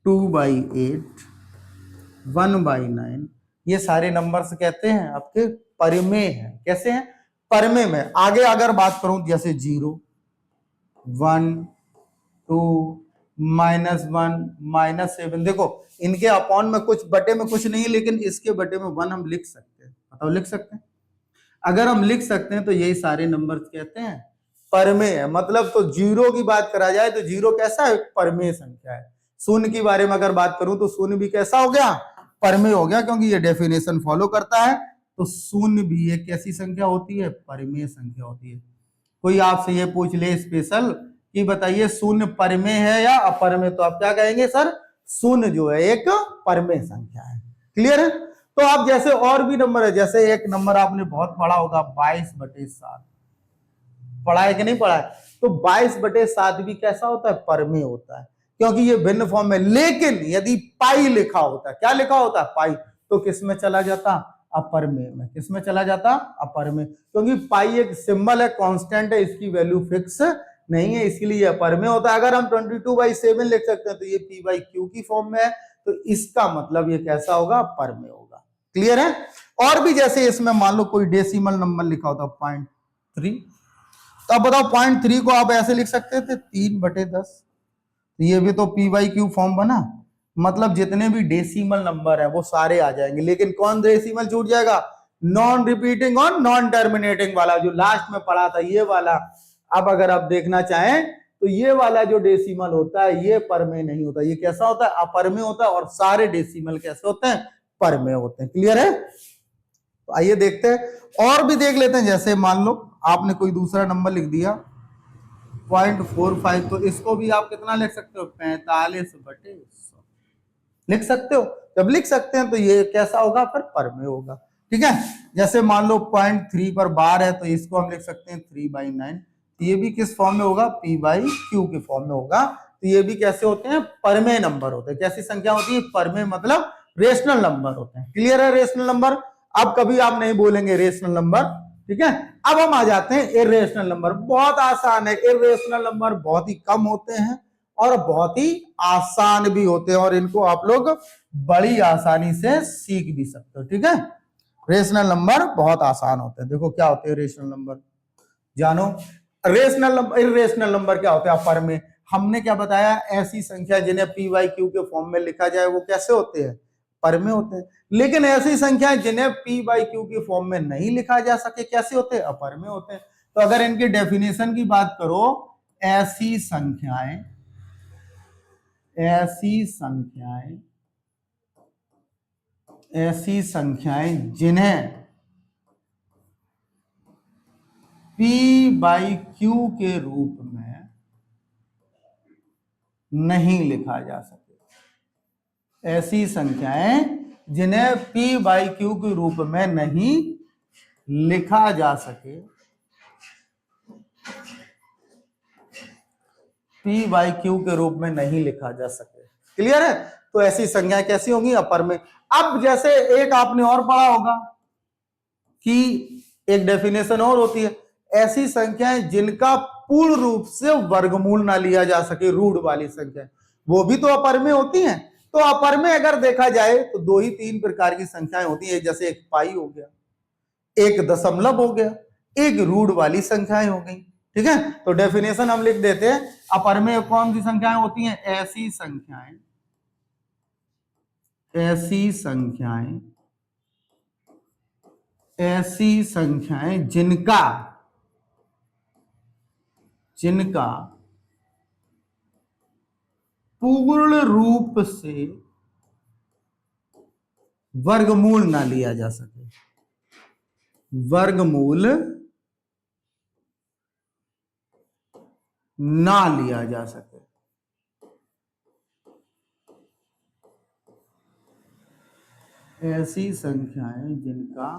2/8, 1/9, ये सारे नंबर्स कहते हैं आपके परिमेय हैं। कैसे हैं? परमेय में। आगे अगर बात करूं जैसे 0, 1, 2, -1, -7, देखो इनके अपॉन में कुछ बटे में कुछ नहीं, लेकिन इसके बटे में 1 हम लिख सकते हैं। बताओ, लिख सकते हैं? अगर हम लिख सकते हैं तो यही सारे नंबर कहते हैं परमेय है। मतलब तो 0 की बात करा जाए तो 0 कैसा है? परमेय संख्या है। शून्य के बारे में अगर बात करूं तो शून्य भी कैसा हो गया? परमेय हो गया, क्योंकि ये डेफिनेशन फॉलो करता है। तो शून्य भी एक कैसी संख्या होती है? परमेय संख्या होती है। कोई आपसे ये पूछ ले स्पेशल कि बताइए शून्य परमेय है या अपरमेय, तो आप क्या कहेंगे? सर शून्य जो है एक परमेय संख्या है। क्लियर है? तो आप जैसे और भी नंबर है, जैसे एक नंबर आपने बहुत पढ़ा होगा 22/7, पढ़ा है कि नहीं पढ़ा है? तो 22/7 भी कैसा होता है? परमेय होता है, क्योंकि ये भिन्न फॉर्म में। लेकिन यदि पाई लिखा होता, क्या लिखा होता? पाई, तो किस में चला जाता? अपरमेय में। किस में चला जाता? अपरमेय, क्योंकि पाई एक सिंबल है, कांस्टेंट है, इसकी वैल्यू फिक्स नहीं है, इसलिए अपरमेय होता है। अगर हम 22/7 लिख सकते हैं तो ये P बाई Q की फॉर्म में है, तो इसका मतलब ये कैसा होगा? परमेय होगा। क्लियर है? और भी जैसे इसमें मान लो कोई डेसिमल नंबर लिखा होता 0.3, तो अब बताओ 0.3 को आप ऐसे लिख सकते थे 3/10, ये भी तो P बाई Q फॉर्म बना। मतलब जितने भी डेसिमल नंबर है वो सारे आ जाएंगे, लेकिन कौन डेसिमल छूट जाएगा? नॉन रिपीटिंग और नॉन टर्मिनेटिंग वाला, जो लास्ट में पढ़ा था ये वाला। अब अगर आप देखना चाहें तो ये वाला जो डेसिमल होता है ये परमेय नहीं होता, ये कैसा होता है? अपरमेय होता है। और सारे डेसिमल कैसे होते हैं? परमेय होते हैं। क्लियर है? तो आइए देखते हैं और भी देख लेते हैं। जैसे मान लो आपने कोई दूसरा नंबर लिख दिया 0.45, तो इसको भी आप कितना लिख सकते हो? 45/100 लिख सकते हो। जब लिख सकते हैं तो ये कैसा होगा? फिर परमेय होगा। ठीक है? जैसे मान लो 0.3 पर बार है, तो इसको हम लिख सकते हैं 3/9, ये भी किस फॉर्म में होगा? P बाई Q के फॉर्म में होगा। तो ये भी कैसे होते हैं? परमेय नंबर होते हैं। कैसी संख्या होती है? परमेय मतलब रेशनल नंबर होते हैं। क्लियर है? Rational number. अब कभी आप नहीं बोलेंगे रेशनल नंबर। ठीक है? अब हम आ जाते हैं इर्रेशनल नंबर। बहुत आसान है। इर्रेशनल नंबर बहुत ही कम होते हैं और बहुत ही आसान भी होते हैं, और इनको आप लोग बड़ी आसानी से सीख भी सकते हो। ठीक है? रेशनल नंबर बहुत आसान होते हैं। देखो क्या होते हैं रेशनल नंबर, जानो। रेशनल नंबर, इर्रेशनल नंबर क्या होते हैं? अपरमेय। हमने क्या बताया, ऐसी संख्या जिन्हें p बाई क्यू के फॉर्म में लिखा जाए वो कैसे होते हैं, परमेय होते हैं। लेकिन ऐसी संख्याएं जिन्हें p बाई क्यू के फॉर्म में नहीं लिखा जा सके कैसे होते हैं, अपरमेय होते हैं। तो अगर इनकी डेफिनेशन की बात करो, ऐसी संख्याएं जिन्हें p बाई क्यू के रूप में नहीं लिखा जा सके, ऐसी संख्याएं जिन्हें p बाई क्यू के रूप में नहीं लिखा जा सके, p बाई क्यू के रूप में नहीं लिखा जा सके। क्लियर है? तो ऐसी संख्याएं कैसी होंगी, अपरमेय। अब जैसे एक आपने और पढ़ा होगा कि एक डेफिनेशन और होती है, ऐसी संख्याएं जिनका पूर्ण रूप से वर्गमूल ना लिया जा सके, रूट वाली संख्या, वो भी तो अपरमेय होती हैं। तो अपरमेय अगर देखा जाए तो दो ही तीन प्रकार की संख्याएं होती है, जैसे एक पाई हो गया, एक दशमलव हो गया, एक रूट वाली संख्याएं हो गई। ठीक है, तो डेफिनेशन हम लिख देते हैं, अपरमेय कौन सी संख्याएं होती हैं, ऐसी संख्याएं जिनका पूर्ण रूप से वर्गमूल ना लिया जा सके, वर्गमूल ना लिया जा सके। ऐसी संख्याएं जिनका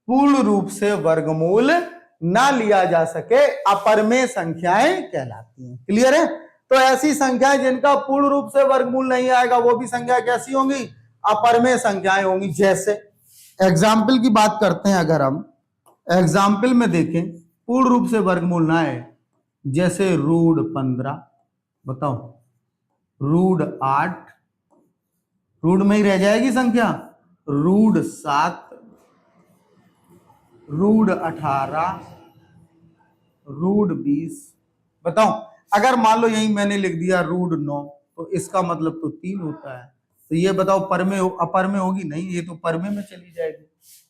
पूर्ण रूप से वर्गमूल ना लिया जा सके अपरमेय संख्याएं कहलाती हैं। क्लियर है? तो ऐसी संख्याएं जिनका पूर्ण रूप से वर्गमूल नहीं आएगा वो भी संख्या कैसी होंगी, अपरमेय संख्याएं होंगी। जैसे एग्जाम्पल की बात करते हैं, अगर हम एग्जाम्पल में देखें पूर्ण रूप से वर्गमूल ना आए, जैसे रूट 15, बताओ रूट 8, रूट में ही रह जाएगी संख्या, रूट 7, रूट 18, रूट 20। बताओ अगर मान लो यही मैंने लिख दिया रूट 9, तो इसका मतलब तो 3 होता है। तो ये बताओ परमेय अपरमेय होगी? नहीं, ये तो परमेय में चली जाएगी।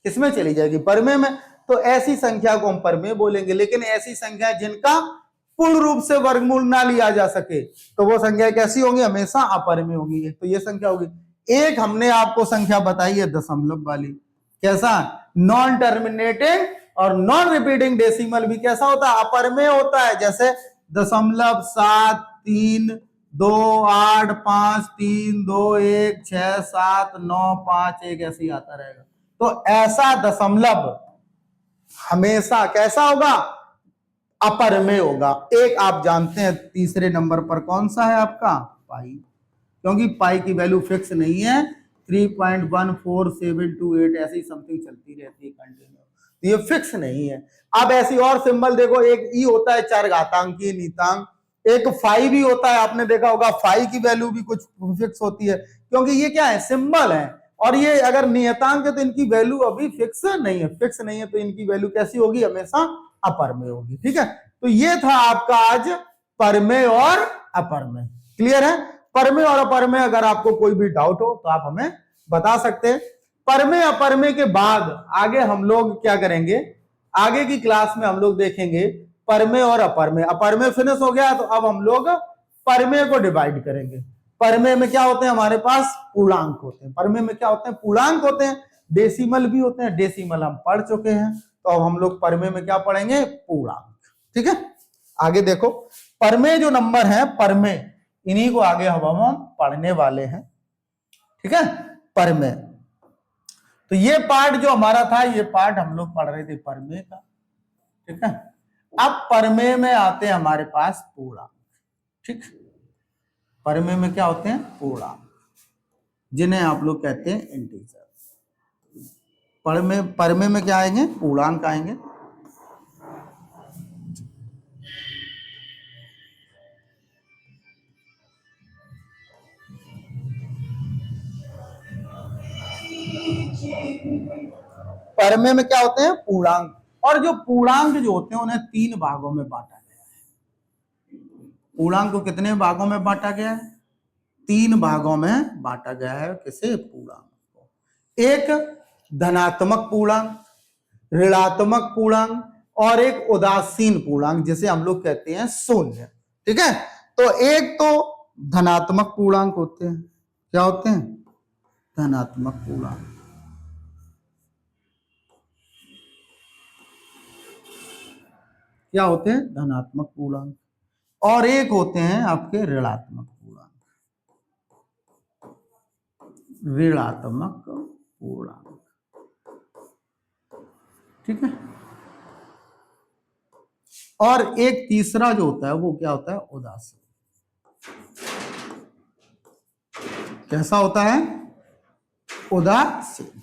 किसमें चली जाएगी, परमेय में। तो ऐसी संख्या को हम परमेय बोलेंगे। लेकिन ऐसी संख्या जिनका पूर्ण रूप से वर्गमूल ना लिया जा सके, तो वो संख्या कैसी होंगी, हमेशा अपरमेय होगी। तो ये संख्या होगी। एक हमने आपको संख्या बताई है दशमलव वाली, कैसा, नॉन टर्मिनेटिंग और नॉन रिपीटिंग डेसिमल भी कैसा होता है, अपरमेय होता है। जैसे 0.7328531 ऐसे ही आता रहेगा। तो ऐसा दशमलव हमेशा कैसा होगा, अपरमेय होगा। एक आप जानते हैं तीसरे नंबर पर कौन सा है आपका, पाई, क्योंकि पाई की वैल्यू फिक्स नहीं है, 3.14728 ऐसी समथिंग चलती रहती है कंटिन्यू, तो ये फिक्स नहीं है। अब ऐसी और सिंबल देखो, एक ई होता है चरघातांकी नीतांक, एक फाई भी होता है, आपने देखा होगा फाई की वैल्यू भी कुछ फिक्स होती है, क्योंकि ये क्या है, सिंबल है। और ये अगर नियतांक है तो इनकी वैल्यू अभी फिक्स नहीं है, तो इनकी वैल्यू कैसी होगी, हमेशा अपरमेय होगी। ठीक है, तो ये था आपका आज परमेय और अपरमेय। क्लियर है? परमेय और अपरमेय अगर आपको कोई भी डाउट हो तो आप हमें बता सकते हैं। परमेय अपरमेय के बाद आगे हम लोग क्या करेंगे, आगे की क्लास में हम लोग देखेंगे परमेय और अपरमेय। अपरमेय फिनिश हो गया तो अब हम लोग परमेय को डिवाइड करेंगे। परमेय में क्या होते हैं, हमारे पास पूर्णांक होते हैं। परमेय में क्या होते हैं, पूर्णांक होते हैं, डेसिमल भी होते हैं। डेसिमल हम पढ़ चुके हैं, तो अब हम लोग परमेय में क्या पढ़ेंगे, पूर्णांक। ठीक है, आगे देखो परमेय जो नंबर है, परमेय इन्हीं को आगे हम पढ़ने वाले हैं। ठीक है, परमेय। तो ये पार्ट जो हमारा था, ये पार्ट हम लोग पढ़ रहे थे परमेय का। ठीक है, अब परमेय में आते हैं हमारे पास पूर्णांक। ठीक, परमेय में क्या होते हैं, पूर्णांक, जिन्हें आप लोग कहते हैं इंटीजर। परमेय में क्या आएंगे, पूर्णांक आएंगे। परमेय में क्या होते हैं, पूर्णांक। और जो पूर्णांक जो होते हैं उन्हें 3 भागों में बांटा गया है। पूर्णांक को कितने भागों में बांटा गया है? 3 भागों में बांटा गया है। किसे? पूर्णांक को। एक धनात्मक पूर्णांक, ऋणात्मक पूर्णांक और एक उदासीन पूर्णांक जिसे हम लोग कहते हैं शून्य। ठीक है, तो एक तो धनात्मक पूर्णांक होते हैं। क्या होते हैं? धनात्मक पूर्णांक। क्या होते हैं? धनात्मक पूर्णांक। और एक होते हैं आपके ऋणात्मक पूर्णांक। ऋणात्मक पूर्णांक। ठीक है, और एक तीसरा जो होता है वो क्या होता है? उदासीन। कैसा होता है? उदासीन।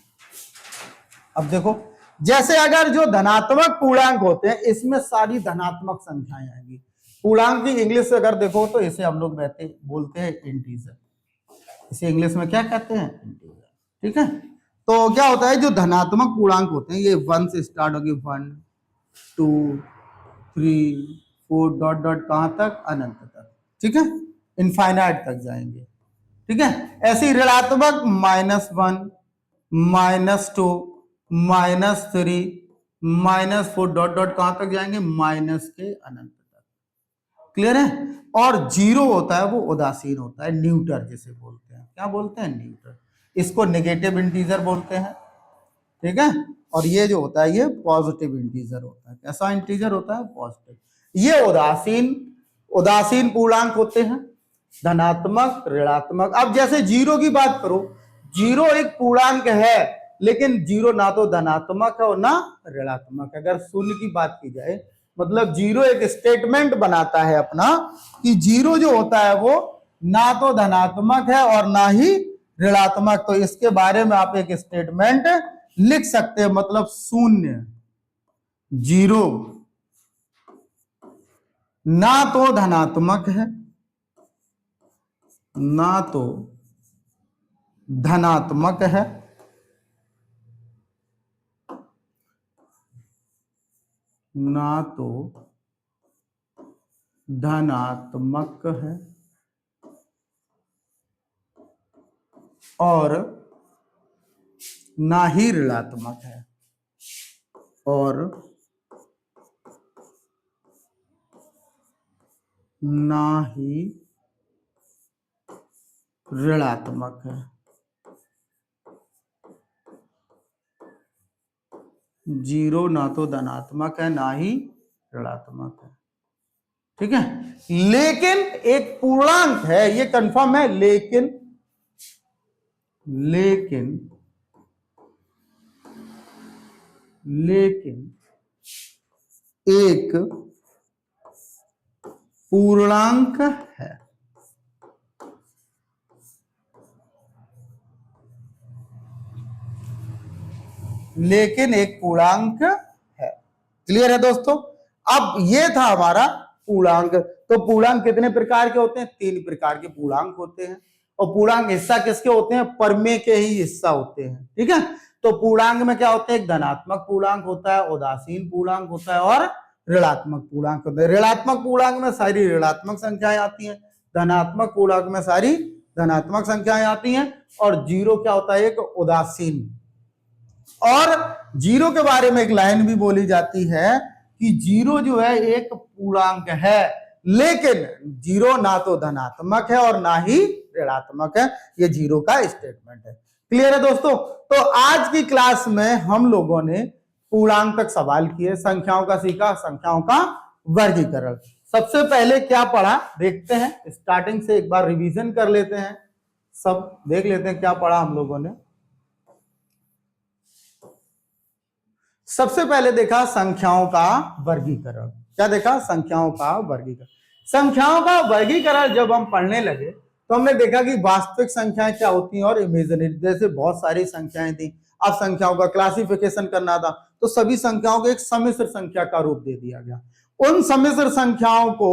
अब देखो, जैसे अगर जो धनात्मक पूर्णांक होते हैं इसमें सारी धनात्मक संख्याएं आएंगी। पूर्णांक की इंग्लिश से अगर देखो तो इसे हम लोग बोलते हैं इंटीजर। इसे इंग्लिश में क्या कहते हैं? इंटीजर। ठीक है, तो क्या होता है? जो धनात्मक पूर्णांक होते हैं ये 1 से स्टार्ट होगी, 1 2 3 4 डॉट डॉट कहां तक? अनंत तक। ठीक है, इनफाइनाइट तक जाएंगे। ठीक है, ऐसी ऋणात्मक -1 -2 -3 -4 डॉट डॉट कहां तक जाएंगे? माइनस के अनंत तक। क्लियर है? और जीरो होता है वो उदासीन होता है, न्यूटर जिसे बोलते हैं। क्या बोलते हैं? न्यूटर। इसको नेगेटिव इंटीजर बोलते हैं। ठीक है, और ये जो होता है ये पॉजिटिव इंटीजर होता है। कैसा इंटीजर होता है? पॉजिटिव। ये उदासीन पूर्णांक होते हैं, धनात्मक, ऋणात्मक। अब जैसे जीरो की बात करो, जीरो एक पूर्णांक है लेकिन जीरो ना तो धनात्मक है और ना ऋणात्मक है। अगर शून्य की बात की जाए मतलब जीरो एक स्टेटमेंट बनाता है अपना कि जीरो जो होता है वो ना तो धनात्मक है और ना ही ऋणात्मक। तो इसके बारे में आप एक स्टेटमेंट लिख सकते हैं, मतलब शून्य, जीरो ना तो धनात्मक है ना तो धनात्मक है ना तो धनात्मक है और ना ही ऋणात्मक है, और ना ही ऋणात्मक है। जीरो ना तो धनात्मक है ना ही ऋणात्मक है। ठीक है, लेकिन एक पूर्णांक है, ये कंफर्म है, लेकिन एक पूर्णांक है। लेकिन एक पूर्णांक है। क्लियर है दोस्तों? अब ये था हमारा पूर्णांक। तो पूर्णांक कितने प्रकार के होते हैं? 3 प्रकार के पूर्णांक होते हैं। और पूर्णांक हिस्सा किसके होते हैं? परमेय के ही हिस्सा होते हैं। ठीक है, तो पूर्णांक में क्या होते हैं? एक धनात्मक पूर्णांक होता है, उदासीन पूर्णांक होता है और ऋणात्मक पूर्णांक होता है। ऋणात्मक पूर्णांक में सारी ऋणात्मक संख्याएं आती हैं, धनात्मक पूर्णांक में सारी धनात्मक संख्याएं आती हैं, और जीरो क्या होता है? एक उदासीन। और जीरो के बारे में एक लाइन भी बोली जाती है कि जीरो जो है एक पूर्णांक है, लेकिन जीरो ना तो धनात्मक है और ना ही ऋणात्मक है। ये जीरो का स्टेटमेंट है। क्लियर है दोस्तों? तो आज की क्लास में हम लोगों ने पूर्णांक तक सवाल किए, संख्याओं का सीखा, संख्याओं का वर्गीकरण। सबसे पहले क्या पढ़ा देखते हैं, स्टार्टिंग से एक बार रिवीजन कर लेते हैं, सब देख लेते हैं क्या पढ़ा हम लोगों ने। सबसे पहले देखा संख्याओं का वर्गीकरण। क्या देखा? संख्याओं का वर्गीकरण। संख्याओं का वर्गीकरण जब हम पढ़ने लगे तो हमने देखा कि वास्तविक संख्याएं क्या होती हैं और इमेजिनरी, जैसे बहुत सारी संख्याएं थी। अब संख्याओं का क्लासिफिकेशन करना था तो सभी संख्याओं को एक सम्मिश्र संख्या का रूप दे दिया गया। उन सम्मिश्र संख्याओं को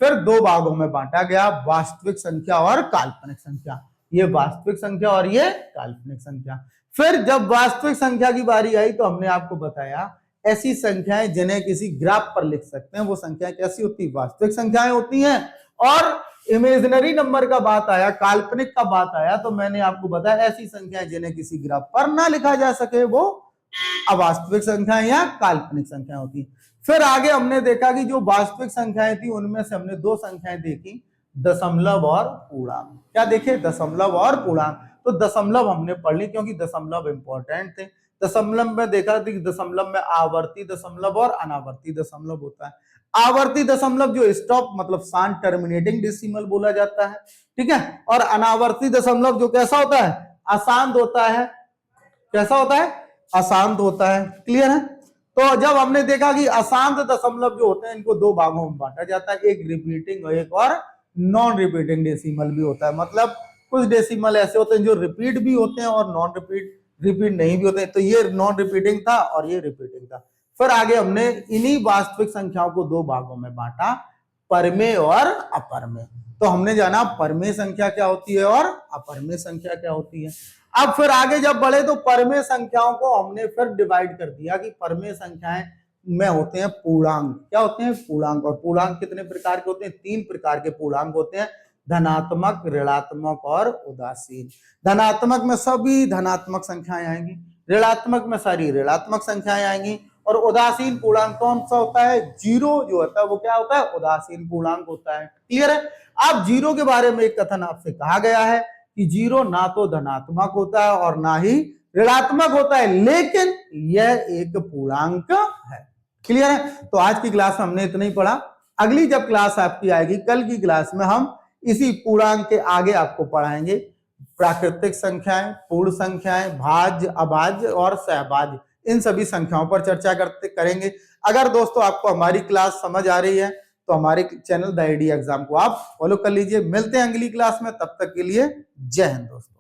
फिर 2 भागों में बांटा गया, वास्तविक संख्या और काल्पनिक संख्या। ये वास्तविक संख्या और ये काल्पनिक संख्या। फिर जब वास्तविक संख्या की बारी आई तो हमने आपको बताया ऐसी संख्याएं जिन्हें किसी ग्राफ पर लिख सकते हैं, वो संख्याएं कैसी होती? वास्तविक संख्याएं होती हैं। और इमेजिनरी नंबर का बात आया, काल्पनिक का बात आया, तो मैंने आपको बताया ऐसी संख्याएं जिन्हें किसी ग्राफ पर ना लिखा जा सके वो अवास्तविक संख्याएं या काल्पनिक संख्या होती है। फिर आगे हमने देखा कि जो वास्तविक संख्याएं थी उनमें से हमने दो संख्याएं देखी, दशमलव और पूर्णांक। क्या देखे? दशमलव और पूर्णांक। तो दशमलव हमने पढ़ ली क्योंकि दशमलव इंपॉर्टेंट थे। दशमलव में देखा कि दशमलव में आवर्ती दशमलव और अनावर्ती दशमलव होता है। आवर्ती दशमलव जो स्टॉप मतलब शांत टर्मिनेटिंग डेसिमल बोला जाता है, ठीक है। और अनावर्ती दशमलव जो कैसा होता है? अशांत होता है। कैसा होता है? अशांत होता है। क्लियर है? तो जब हमने देखा कि अशांत दशमलव जो होते हैं इनको दो भागों में बांटा जाता है, एक रिपीटिंग और एक और नॉन रिपीटिंग डेसिमल भी होता है। मतलब कुछ डेसिमल ऐसे होते हैं जो रिपीट भी होते हैं और नॉन रिपीट नहीं भी होते हैं। तो ये नॉन रिपीटिंग था और ये रिपीटिंग था। फिर आगे हमने इन्हीं वास्तविक संख्याओं को दो भागों में बांटा, परमेय और अपरमेय। तो हमने जाना परमेय संख्या क्या होती है और अपरमेय संख्या क्या होती है। अब फिर आगे जब बढ़े तो परमेय संख्याओं को हमने फिर डिवाइड कर दिया कि परमेय संख्याएं में होते हैं पूर्णांक। क्या होते हैं? पूर्णांक। और पूर्णांक कितने प्रकार के होते हैं? तीन प्रकार के पूर्णांक होते हैं, धनात्मक, ऋणात्मक और उदासीन। धनात्मक में सभी धनात्मक संख्याएं आएंगी, ऋणात्मक में सारी ऋणात्मक संख्याएं आएंगी, और उदासीन पूर्णांक कौन सा होता है? जीरो जो होता है वो क्या होता है? उदासीन पूर्णांक होता है। क्लियर है? अब जीरो के बारे में एक कथन आपसे कहा गया है कि जीरो ना तो धनात्मक होता है और ना ही ऋणात्मक होता है, लेकिन यह एक पूर्णांक है। क्लियर है? तो आज की क्लास में हमने इतना ही पढ़ा। अगली जब क्लास आपकी आएगी, कल की क्लास में हम इसी पूर्णांक के आगे आपको पढ़ाएंगे प्राकृतिक संख्याएं, पूर्ण संख्याएं, भाज्य, अभाज्य और सहभाज्य, इन सभी संख्याओं पर चर्चा करेंगे। अगर दोस्तों आपको हमारी क्लास समझ आ रही है तो हमारे चैनल द आईडी एग्जाम को आप फॉलो कर लीजिए। मिलते हैं अगली क्लास में, तब तक के लिए जय हिंद दोस्तों।